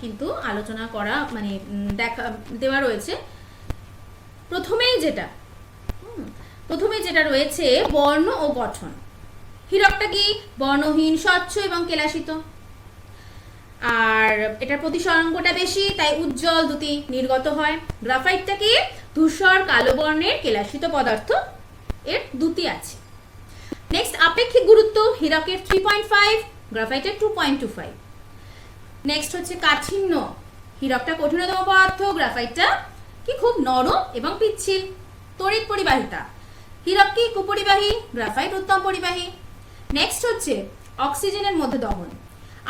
কিন্তু আলোচনা করা মানে দেওয়া রয়েছে। প্রথমেই যেটা রয়েছে বর্ণ ও গঠন। হীরকটা কি বর্ণহীন, স্বচ্ছ এবং কেলাসিত, আর এটার প্রতিসরাঙ্কটা বেশি, তাই উজ্জ্বল দ্যুতি নির্গত হয়। গ্রাফাইটটা কি ধূসর কালো বর্ণের কেলাসিত পদার্থ, এর দ্যুতি আছে। নেক্সট আপেক্ষিক গুরুত্ব, হীরকের 3.5, গ্রাফাইটের 2.25। নেক্সট হচ্ছে কাঠিন্য, হীরকটা কঠিনতম পদার্থ, গ্রাফাইটটা কি খুব নরম এবং পিচ্ছিল। তড়িৎ পরিবাহিতা, হীরক কি কুপরিবাহী, গ্রাফাইট উত্তম পরিবাহী। নেক্সট হচ্ছে অক্সিজেনের মধ্যে দহন,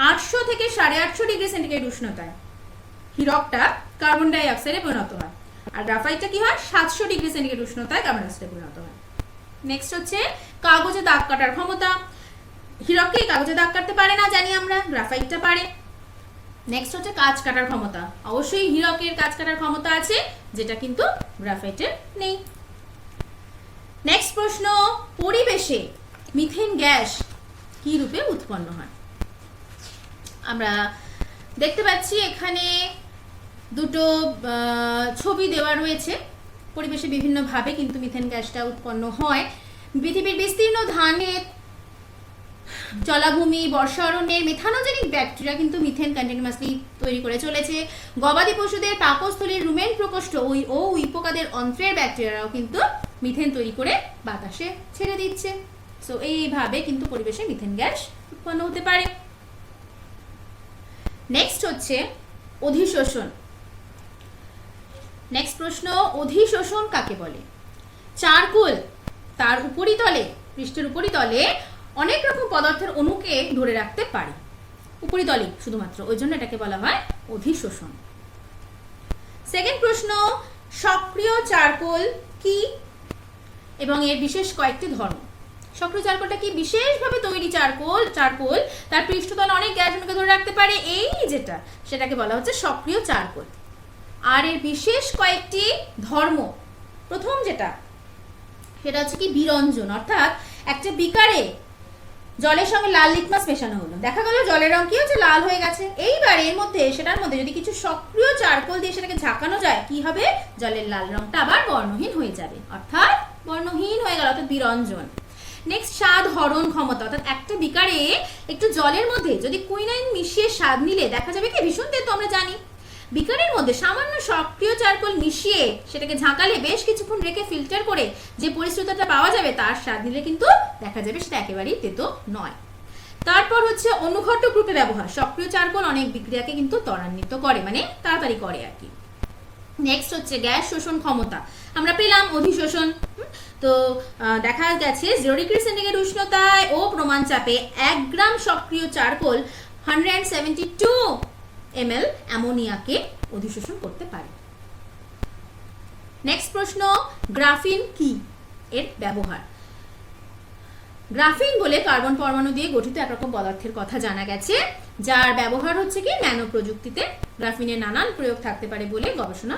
800 থেকে 850 ডিগ্রি সেন্টিগ্রেড উষ্ণতায় হীরকটা কার্বন ডাই অক্সাইডে পরিণত হয়, আর গ্রাফাইটটা কি হয় 700 ডিগ্রি সেন্টিগ্রেড উষ্ণতায় কার্বন ডাই অক্সাইডে পরিণত হয়। নেক্সট হচ্ছে কাগজে দাগ কাটার ক্ষমতা, হীরককে কাগজে দাগ কাটতে পারে না জানি আমরা, গ্রাফাইটটা পারে। নেক্সট হচ্ছে কাঁচ কাটার ক্ষমতা, অবশ্যই হীরকের কাঁচ কাটার ক্ষমতা আছে, যেটা কিন্তু গ্রাফাইটের নেই। নেক্সট প্রশ্ন, পরিবেশে মিথেন গ্যাস কি রূপে উৎপন্ন হয়? আমরা দেখতে পাচ্ছি এখানে দুটো ছবি দেওয়া রয়েছে। পরিবেশে বিভিন্নভাবে কিন্তু মিথেন গ্যাসটা উৎপন্ন হয়। পৃথিবীর বিস্তীর্ণ ধানের জলাভূমি, বর্ষা অরণ্যের মেথানোজেনিক ব্যাকটেরিয়া কিন্তু মিথেন কন্টিনিউয়াসলি তৈরি করে চলেছে। গবাদি পশুদের পাকস্থলীর রুমেন প্রকোষ্ঠ ও উইপোকাদের অন্ত্রের ব্যাকটেরিয়ারাও কিন্তু মিথেন তৈরি করে বাতাসে ছেড়ে দিচ্ছে। সো এইভাবে কিন্তু পরিবেশে মিথেন গ্যাস উৎপন্ন হতে পারে। নেক্সট হচ্ছে অধিশোষণ। নেক্সট প্রশ্ন, অধিশোষণ কাকে বলে? চারকোল তার উপরিতলে, পৃষ্ঠের উপরিতলে অনেক রকম পদার্থের অণুকে ধরে রাখতে পারে, উপরিতলে শুধুমাত্র, ওই জন্য এটাকে বলা হয় অধিশোষণ। সেকেন্ড প্রশ্ন, সক্রিয় চারকোল কি এবং এর বিশেষ কয়েকটি ধর্ম। সক্রিয় চারকোলটা কি বিশেষভাবে তৈরি চারকোল, তার পৃষ্ঠতলে অনেক গ্যাস অণুকে ধরে রাখতে পারে, এই যেটা সেটাকে বলা হচ্ছে সক্রিয় চারকোল। আর এর বিশেষ কয়েকটি ধর্ম, প্রথম যেটা সেটা হচ্ছে কি বিরঞ্জন, অর্থাৎ একটা বিকারে জলের সঙ্গে লাল লিটমাস মেশানো হলো, দেখা গেল জলের রং কি হচ্ছে লাল হয়ে গেছে। এইবার এর মধ্যে সেটার মধ্যে যদি কিছু সক্রিয় চারকোল দিয়ে সেটাকে ঝাঁকানো যায়, কি হবে, জলের লাল রংটা আবার বর্ণহীন হয়ে যাবে, অর্থাৎ বর্ণহীন হয়ে গেল, অর্থাৎ বিরঞ্জন। নেক্সট স্বাদ হরণ ক্ষমতা, অর্থাৎ একটা বিকারে একটু জলের মধ্যে যদি কুইনাইন মিশিয়ে স্বাদ নিলে দেখা যাবে কি ভীষণ তেতো, আমরা জানি। বিকারের মধ্যে সামান্য সক্রিয় চারকোল মিশিয়ে সেটাকে ঝাঁকালে বেশ কিছুক্ষণ রেখে ফিল্টার করে যে পরিশ্রুতটা পাওয়া যাবে তার স্বাদ নিলে কিন্তু দেখা যাবে সেটা একেবারেই তেতো নয়। তারপর হচ্ছে অনুঘটক রূপে ব্যবহার, সক্রিয় চারকোল অনেক বিক্রিয়াকে কিন্তু ত্বরান্বিত করে, মানে তাড়াতাড়ি করে আর কি। নেক্সট হচ্ছে গ্যাস শোষণ ক্ষমতা, আমরা পেলাম অধিশোষণ। তো দেখা গেছে 0 ডিগ্রি সেন্টিগ্রেড উষ্ণতায় ও প্রমাণ চাপে 1 গ্রাম সক্রিয় চারকোল 172 ml অ্যামোনিয়াকে অধিশোষণ করতে পারে। নেক্সট প্রশ্ন, গ্রাফিন কি, এর ব্যবহার। গ্রাফিন বলে কার্বন পরমাণু দিয়ে গঠিত একরকম পদার্থের কথা জানা গেছে, যার ব্যবহার হচ্ছে কি ন্যানো প্রযুক্তিতে। গ্রাফিনের নানান প্রয়োগ থাকতে পারে বলে গবেষণা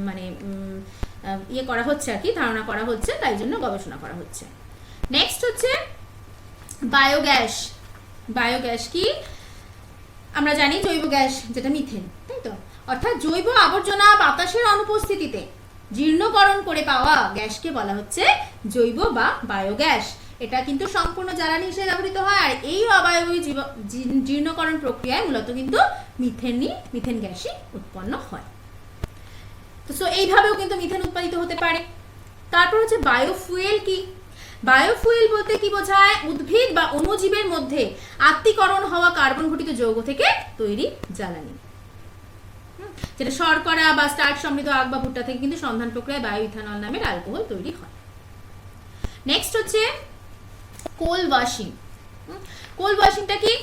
মানে করা হচ্ছে আর কি, ধারণা করা হচ্ছে, তাই জন্য গবেষণা করা হচ্ছে। নেক্সট হচ্ছে বায়োগ্যাস। বায়োগ্যাস কি, আমরা জানি জৈব গ্যাস যেটা মিথেন, তাই তো, অর্থাৎ জৈব আবর্জনা বাতাসের অনুপস্থিতিতে জীর্ণকরণ করে পাওয়া গ্যাসকে বলা হচ্ছে জৈব বা বায়োগ্যাস। এটা কিন্তু সম্পূর্ণ জ্বালানি হিসেবে ব্যবহৃত হয়, আর এই অবায়বীয় জীর্ণকরণ প্রক্রিয়ায় মূলত কিন্তু মিথেন গ্যাসই উৎপন্ন হয়। তো এইভাবেও কিন্তু মিথেন উৎপাদিত হতে পারে। তারপর হচ্ছে বায়োফুয়েল কি, বায়োফুয়েল বলতে কি বোঝায়, উদ্ভিদ বা অণুজীবের মধ্যে আত্তীকরণ হওয়া কার্বন ঘটিত যৌগ থেকে তৈরি জ্বালানি, যেটা শর্করা বা স্টার্চ সমৃদ্ধ আখ বা ভুট্টা থেকে কিন্তু সন্ধান প্রক্রিয়ায় বায়ো ইথানল নামের অ্যালকোহল তৈরি হয়। নেক্সট হচ্ছে কোল ওয়াশিং। কোল ওয়াশিংটা কি,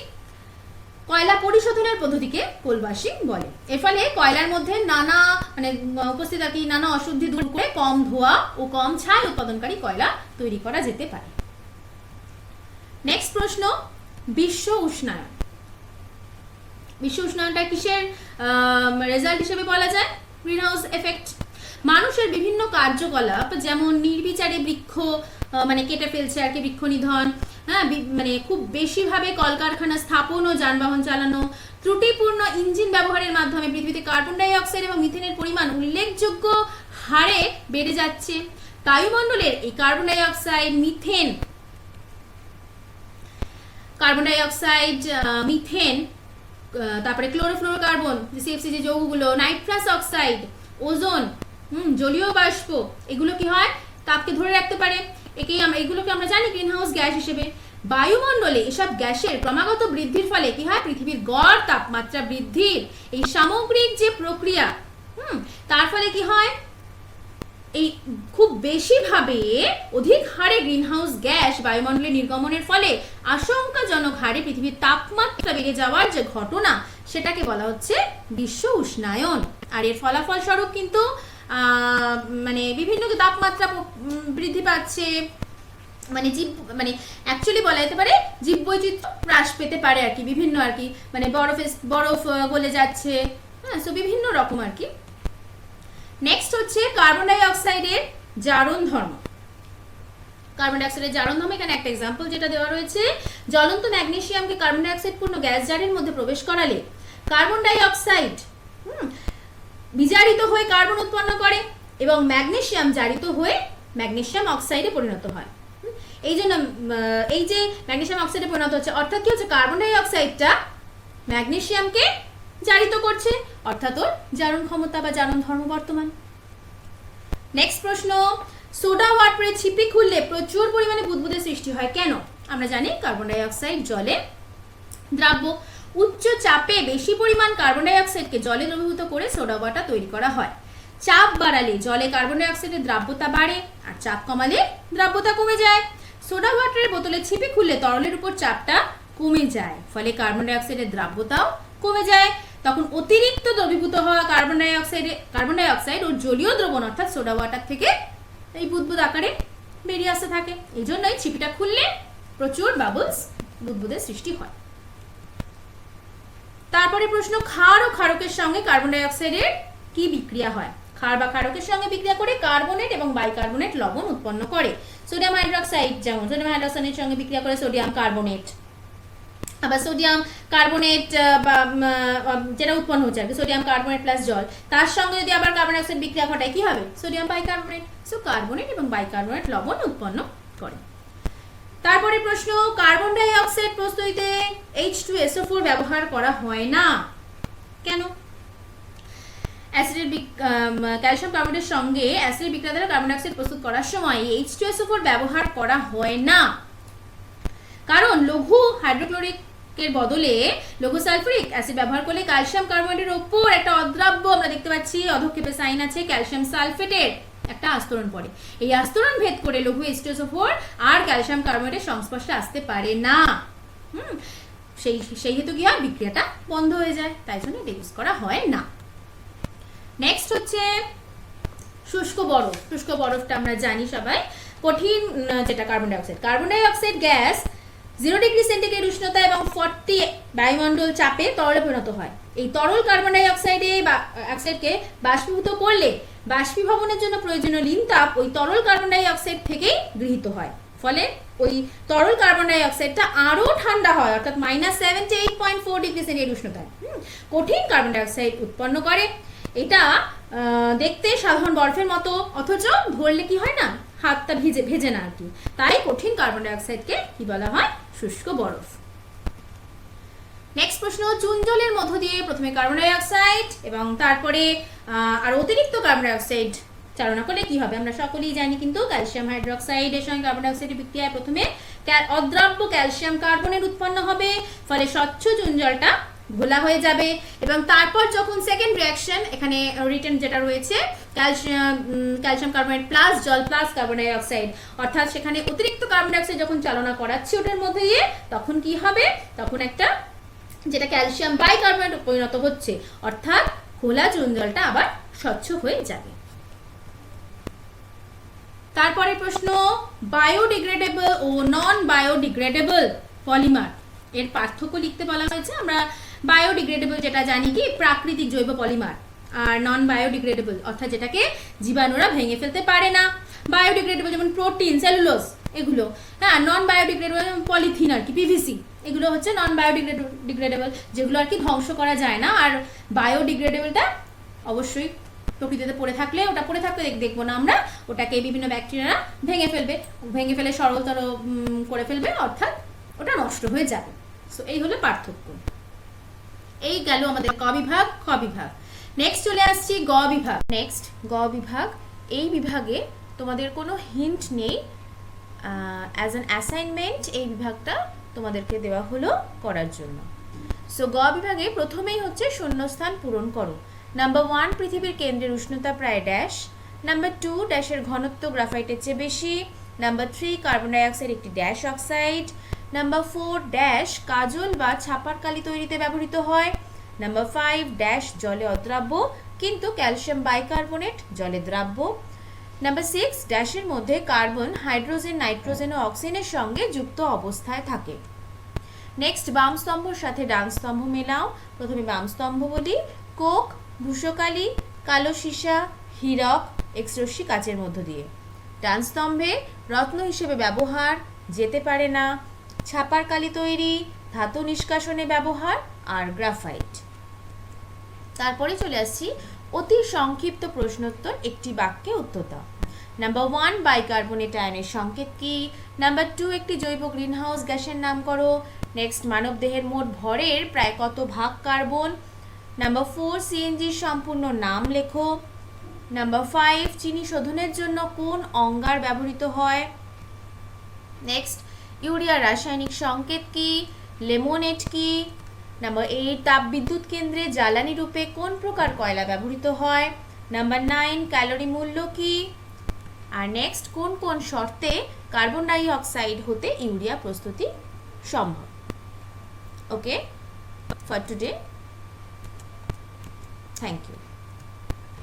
কয়লা পরিশোধনের পদ্ধতিকে কোল ওয়াশিং বলে। এর ফলে কয়লার মধ্যে নানা উপস্থিত আর কি নানা অশুদ্ধি দূর করে কম ধোঁয়া ও কম ছাই উৎপাদনকারী কয়লা তৈরি করা যেতে পারে। নেক্সট প্রশ্ন, বিশ্ব উষ্ণায়ন। বিশ্ব উষ্ণায়নটা কিসের রেজাল্ট হিসেবে বলা যায়? Greenhouse effect. মানুষের বিভিন্ন কার্যকলাপ, যেমন নির্বিচারে বৃক্ষ কেটে ফেলছে আর কি, বৃক্ষ নিধন, হ্যাঁ, মানে খুব বেশিভাবে কলকারখানা স্থাপন ও যানবাহন চালানো, ত্রুটিপূর্ণ ইঞ্জিন ব্যবহারের মাধ্যমে পৃথিবীতে কার্বন ডাই অক্সাইড এবং মিথেনের পরিমাণ উল্লেখযোগ্য হারে বেড়ে যাচ্ছে। বায়ুমণ্ডলের এই কার্বন ডাই অক্সাইড, মিথেন, তারপরে ক্লোরোফ্লোরোকার্বন, সিএফসি যে যৌগগুলো, নাইট্রাস অক্সাইড, ওজোন, জলীয় বাষ্প, এগুলো কি হয়, তাপকে ধরে রাখতে পারে। এগুলোকে আমরা জানি গ্রিন হাউস গ্যাস হিসেবে। বায়ুমণ্ডলে এসব গ্যাসের ক্রমাগত বৃদ্ধির ফলে কি হয়, পৃথিবীর গড় তাপমাত্রা বৃদ্ধির এই সামগ্রিক যে প্রক্রিয়া, তার ফলে কি হয়, এই খুব বেশিভাবে অধিক হারে গ্রিনহাউস গ্যাস বায়ুমণ্ডলে নির্গমনের ফলে আশঙ্কাজনক হারে পৃথিবীর তাপমাত্রা বেড়ে যাওয়ার যে ঘটনা, সেটাকে বলা হচ্ছে বিশ্ব উষ্ণায়ন। আর এর ফলাফল স্বরূপ কিন্তু মানে বিভিন্ন তাপমাত্রা বৃদ্ধি পাচ্ছে, মানে অ্যাকচুয়ালি বলা যেতে পারে জীববৈচিত্র্য হ্রাস পেতে পারে আর কি, বিভিন্ন আর কি, মানে বরফ গলে যাচ্ছে, হ্যাঁ, সো বিভিন্ন রকম আর কি। নেক্সট হচ্ছে কার্বন ডাই অক্সাইডের জারণ ধর্ম। কার্বন ডাই অক্সাইডের জারণ ধর্ম, এখানে একটা এক্সাম্পল যেটা দেওয়া রয়েছে, জ্বলন্ত ম্যাগনেসিয়ামকে কার্বন ডাই অক্সাইড পূর্ণ গ্যাস জারের মধ্যে প্রবেশ করালে কার্বন ডাই অক্সাইড বিজারিত হয়ে কার্বন উৎপন্ন করে এবং ম্যাগনেসিয়াম জারিত হয়ে ম্যাগনেসিয়াম অক্সাইডে পরিণত হয়। এই জন্য এই যে ম্যাগনেসিয়াম অক্সাইডে পরিণত হচ্ছে, অর্থাৎ কি হচ্ছে, কার্বন ডাই অক্সাইডটা ম্যাগনেসিয়ামকে জারিত করছে, অর্থাৎ ওর জারণ ক্ষমতা বা জারণ ধর্ম বর্তমান। নেক্সট প্রশ্ন, সোডা ওয়াটারে ছিপি খুললে প্রচুর পরিমাণে বুদবুদের সৃষ্টি হয় কেন? আমরা জানি কার্বন ডাই অক্সাইড জলে দ্রাব্য। উচ্চ চাপে বেশি পরিমাণ কার্বন ডাই অক্সাইডকে জলে দ্রবীভূত করে সোডা ওয়াটার তৈরি করা হয়। চাপ বাড়ালে জলে কার্বন ডাই অক্সাইডের দ্রাব্যতা বাড়ে আর চাপ কমালে দ্রাব্যতা কমে যায়। সোডা ওয়াটারের বোতলে ছিপি খুললে তরলের উপর চাপটা কমে যায়, ফলে কার্বন ডাই অক্সাইডের দ্রাব্যতাও কমে যায়। তখন অতিরিক্ত দ্রবীভূত হওয়া কার্বন ডাই অক্সাইড ও জলীয় দ্রবণ অর্থাৎ সোডা ওয়াটার থেকে এই বুদবুদ আকারে বেরিয়ে আসতে থাকে। এই জন্যই ছিপিটা খুললে প্রচুর বাবলস, বুদবুদের সৃষ্টি হয়। তারপরে প্রশ্ন, ক্ষার ও ক্ষারকের সঙ্গে কার্বন ডাই অক্সাইডের কি বিক্রিয়া হয়? ক্ষার বা ক্ষারকের সঙ্গে বিক্রিয়া করে কার্বনেট এবং বাইকার্বনেট লবণ উৎপন্ন করে। সোডিয়াম হাইড্রোক্সাইড, যেমন সোডিয়াম হাইড্রোক্সাইডের সঙ্গে বিক্রিয়া করে সোডিয়াম কার্বনেট, আবার সোডিয়াম কার্বনেট বা যেটা উৎপন্ন হচ্ছে আর কি, সোডিয়াম কার্বনেট প্লাস জল, তার সঙ্গে যদি আবার কার্বন ডাইঅক্সাইড বিক্রিয়া ঘটায়, কি হবে, সোডিয়াম বাইকার্বনেট। সো কার্বনেট এবং বাইকার্বনেট লবণ উৎপন্ন করে। তারপরে প্রশ্ন, কার্বন ডাই অক্সাইড প্রস্তুতিতে H2SO4 ব্যবহার করা হয় না কেন? অ্যাসিডের ক্যালসিয়াম কার্বনেটের সঙ্গে অ্যাসিডের বিক্রিয়া দ্বারা কার্বন ডাই অক্সাইড প্রস্তুত করার সময় H2SO4 ব্যবহার করা হয় না, কারণ লঘু হাইড্রোক্লোরিক এর বদলে লঘু সালফুরিক অ্যাসিড ব্যবহার করলে ক্যালসিয়াম কার্বনেটের উপর একটা অদ্রাব্য আমরা দেখতে পাচ্ছি, অধক্ষেপে সাইন আছে, ক্যালসিয়াম সালফেটের একটা আস্তরণ পড়ে। এই আস্তরণ ভেদ করে লঘু H2SO4 আর ক্যালসিয়াম কার্বনেটের সংস্পর্শে আসতে পারে না। সেই হেতু কি হয়, বিক্রিয়াটা বন্ধ হয়ে যায়, তাই জন্য এটা ইউজ করা হয় না। নেক্সট হচ্ছে শুষ্ক বরফ। শুষ্ক বরফটা আমরা জানি সবাই, কঠিন যেটা carbon die oxide. Carbon die oxide gas 0 degree centigrade উষ্ণতা এবং 40 বায়ুমণ্ডল চাপে তরলে পরিণত হয়। এই তরল কার্বন ডাই অক্সাইডকে বাষ্পীভূত করলে বাষ্পীভবনের জন্য প্রয়োজনীয় লিন তাপ ওই তরল কার্বন ডাই অক্সাইড থেকেই গৃহীত হয়, ফলে ওই তরল কার্বন ডাই অক্সাইডটা আরো ঠান্ডা হয়, অর্থাৎ -78.4 ডিগ্রি সেন্টিগ্রেড উষ্ণতায় কঠিন কার্বন ডাই অক্সাইড উৎপন্ন করে। এটা দেখতে সাধারণ বরফের মতো, অথচ ধরলে কি হয় না, হাতটা ভেজে না আর কি, তাই কঠিন কার্বন ডাই অক্সাইডকে কি বলা হয়, শুষ্ক বরফ। নেক্সট প্রশ্ন, চুন জলের মধ্য দিয়ে প্রথমে কার্বন ডাই অক্সাইড এবং তারপরে আর অতিরিক্ত কার্বন ডাই অক্সাইড চালনা করলে কি হবে? আমরা সকলেই জানি কিন্তু ক্যালসিয়াম হাইড্রোক্সাইডের সঙ্গে কার্বন ডাই অক্সাইডের বিক্রিয়ায় প্রথমে অদ্রাব্য ক্যালসিয়াম কার্বনেট উৎপন্ন হবে, ফলে স্বচ্ছ চুন জলটা ঘোলা হয়ে যাবে এবং তারপর যখন সেকেন্ড রিঅ্যাকশন, এখানে রিটেন যেটা রয়েছে ক্যালসিয়াম কার্বনেট প্লাস জল প্লাস কার্বন ডাই অক্সাইড, অর্থাৎ সেখানে অতিরিক্ত কার্বন ডাই অক্সাইড যখন চালনা করাচ্ছি ওটার মধ্যে দিয়ে, তখন কি হবে, তখন একটা যেটা ক্যালসিয়াম বাইকার্বনেট পরিণত হচ্ছে, অর্থাৎ ঘোলা চুন জলটা আবার স্বচ্ছ হয়ে যাবে। তারপরে প্রশ্ন, বায়োডিগ্রেডেবল ও নন বায়োডিগ্রেডেবল পলিমার এর পার্থক্য লিখতে বলা হয়েছে। আমরা বায়োডিগ্রেডেবল যেটা জানি কি প্রাকৃতিক জৈব পলিমার, আর নন বায়োডিগ্রেডেবল অর্থাৎ যেটাকে জীবাণুরা ভেঙে ফেলতে পারে না। বায়োডিগ্রেডেবল যেমন প্রোটিন, সেলুলোজ এগুলো, হ্যাঁ। নন বায়োডিগ্রেডেবল যেমন পলিথিন আর কি, পিভিসি, এগুলো হচ্ছে নন বায়োডিগ্রেডেবল, যেগুলো আর কি ধ্বংস করা যায় না। আর বায়োডিগ্রেডেবলটা অবশ্যই প্রকৃতিতে পড়ে থাকলে, ওটা পড়ে থাকলে দেখবো না আমরা, ওটাকে বিভিন্ন ব্যাকটেরিয়ারা ভেঙে ফেলে সরলতর করে ফেলবে, অর্থাৎ ওটা নষ্ট হয়ে যাবে। সো এই হলো পার্থক্য। এই গেল আমাদের ক বিভাগ, খ বিভাগ। নেক্সট চলে আসছি গ বিভাগ। নেক্সট গ বিভাগ। এই বিভাগে তোমাদের কোনো হিন্ট নেই, অ্যাজ অ্যান অ্যাসাইনমেন্ট এই বিভাগটা তোমাদেরকে দেওয়া হলো করার জন্য। সো গ বিভাগে প্রথমেই হচ্ছে শূন্যস্থান পূরণ করো। নাম্বার 1, পৃথিবীর কেন্দ্রের উষ্ণতা প্রায় ড্যাশ। নাম্বার 2, ড্যাশের ঘনত্ব গ্রাফাইটের চেয়ে বেশি। নাম্বার 3, কার্বন ডাইঅক্সাইড একটি ড্যাশ অক্সাইড। নাম্বার 4, ড্যাশ কাজল বা ছাপার কালি তৈরিতে ব্যবহৃত হয়। নাম্বার 5, ড্যাশ জলে অদ্রাব্য কিন্তু ক্যালসিয়াম বাইকার্বনেট জলে দ্রাব্য। নাম্বার 6, ড্যাশের মধ্যে কার্বন, হাইড্রোজেন, নাইট্রোজেন ও অক্সিজেনের সঙ্গে যুক্ত অবস্থায় থাকে। নেক্সট বাম স্তম্ভর সাথে ডান স্তম্ভ মেলাও। প্রথমে বাম স্তম্ভ বলি। কোক, ভূষকালি, কালো সীসা, হীরক, এক্সরশ্মি কাচের মধ্য দিয়ে। ডান স্তম্ভে রত্ন হিসেবে ব্যবহার, যেতে পারে না, ছাপার কালি তৈরি, ধাতু নিষ্কাশনে ব্যবহার, আর গ্রাফাইট। তারপরে চলে আসছি অতি সংক্ষিপ্ত প্রশ্নোত্তর, একটি বাক্যে উত্তর দাও। নাম্বার 1, বাইকার্বনেট আয়নের সংকেত কি? নাম্বার 2, একটি জৈব গ্রিনহাউস গ্যাসের নাম করো। নেক্সট, মানব দেহের মোট ভরের প্রায় কত ভাগ কার্বন? নাম্বার 4, সিএনজির সম্পূর্ণ নাম লেখো। নাম্বার 5, চিনি শোধনের জন্য কোন অঙ্গার ব্যবহৃত হয়? নেক্সট, ইউরিয়ার রাসায়নিক সংকেত কি? লেমোনেট কি? নাম্বার 8, তাপবিদ্যুৎ কেন্দ্রে জ্বালানি রূপে কোন প্রকার কয়লা ব্যবহৃত হয়? নাম্বার 9, ক্যালোরি মূল্য কি? আর নেক্সট, কোন কোন শর্তে কার্বন ডাই অক্সাইড হতে ইউরিয়া প্রস্তুতি সম্ভব? ওকে, ফর টুডে, থ্যাংক ইউ।